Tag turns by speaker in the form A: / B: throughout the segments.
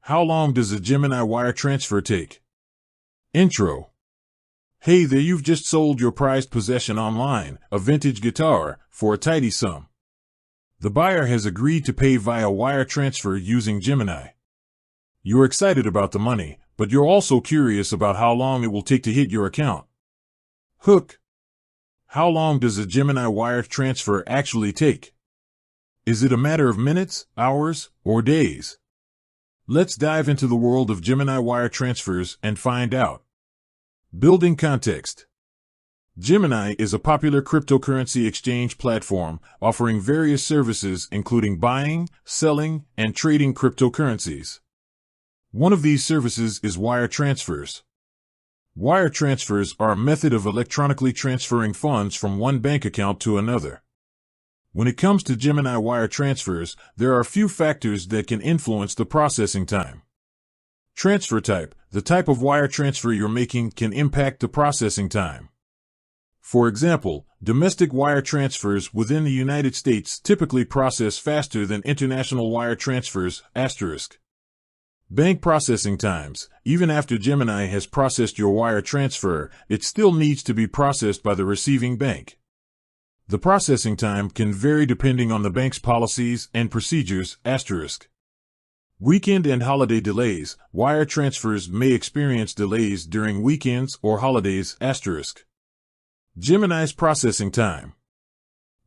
A: How long does a Gemini wire transfer take? Intro. Hey there, you've just sold your prized possession online, a vintage guitar, for a tidy sum. The buyer has agreed to pay via wire transfer using Gemini. You're excited about the money, but you're also curious about how long it will take to hit your account. Hook. How long does a Gemini wire transfer actually take? Is it a matter of minutes, hours, or days? Let's dive into the world of Gemini wire transfers and find out. Building context. Gemini is a popular cryptocurrency exchange platform offering various services including buying, selling, and trading cryptocurrencies. One of these services is wire transfers. Wire transfers are a method of electronically transferring funds from one bank account to another. When it comes to Gemini wire transfers, there are a few factors that can influence the processing time. Transfer type. The type of wire transfer you're making can impact the processing time. For example, domestic wire transfers within the United States typically process faster than international wire transfers, *. Bank processing times. Even after Gemini has processed your wire transfer, it still needs to be processed by the receiving bank. The processing time can vary depending on the bank's policies and procedures, *. Weekend and holiday delays. Wire transfers may experience delays during weekends or holidays, *. Gemini's processing time.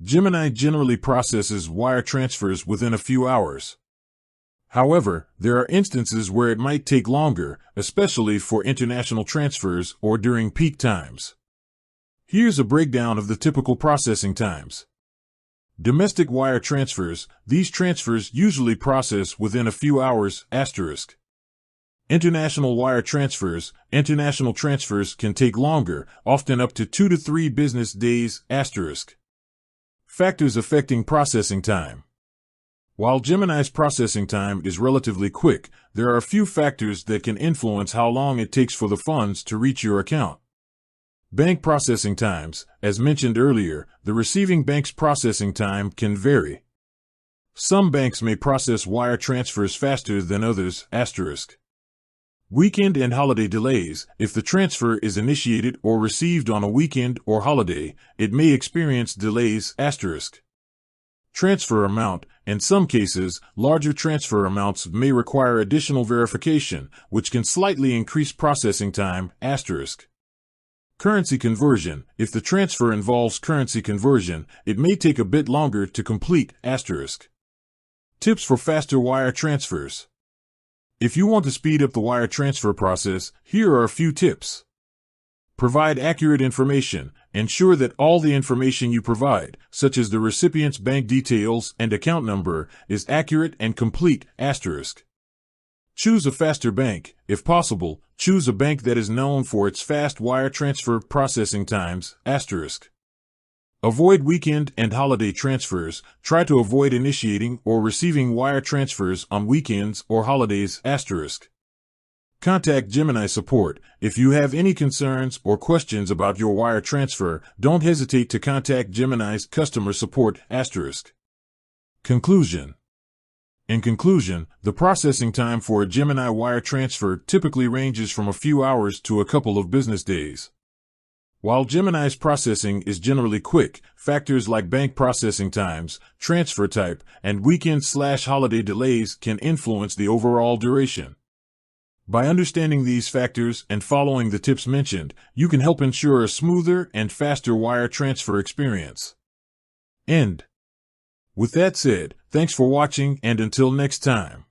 A: Gemini generally processes wire transfers within a few hours. However, there are instances where it might take longer, especially for international transfers or during peak times. Here's a breakdown of the typical processing times. Domestic wire transfers. These transfers usually process within a few hours, *. International wire transfers. International transfers can take longer, often up to 2 to 3 business days, *. Factors affecting processing time. While Gemini's processing time is relatively quick, there are a few factors that can influence how long it takes for the funds to reach your account. Bank processing times. As mentioned earlier, the receiving bank's processing time can vary. Some banks may process wire transfers faster than others, *. Weekend and holiday delays. If the transfer is initiated or received on a weekend or holiday, it may experience delays, *. Transfer amount. In some cases, larger transfer amounts may require additional verification, which can slightly increase processing time, *. Currency conversion. If the transfer involves currency conversion, it may take a bit longer to complete, *. Tips for faster wire transfers. If you want to speed up the wire transfer process, here are a few tips. Provide accurate information. Ensure that all the information you provide, such as the recipient's bank details and account number, is accurate and complete, *. Choose a faster bank. If possible, choose a bank that is known for its fast wire transfer processing times, *. Avoid weekend and holiday transfers. Try to avoid initiating or receiving wire transfers on weekends or holidays, *. Contact Gemini support. If you have any concerns or questions about your wire transfer, don't hesitate to contact Gemini's customer support, *. Conclusion. In conclusion, the processing time for a Gemini wire transfer typically ranges from a few hours to a couple of business days. While Gemini's processing is generally quick, factors like bank processing times, transfer type, and weekend/holiday delays can influence the overall duration. By understanding these factors and following the tips mentioned, you can help ensure a smoother and faster wire transfer experience. End. With that said, thanks for watching, and until next time.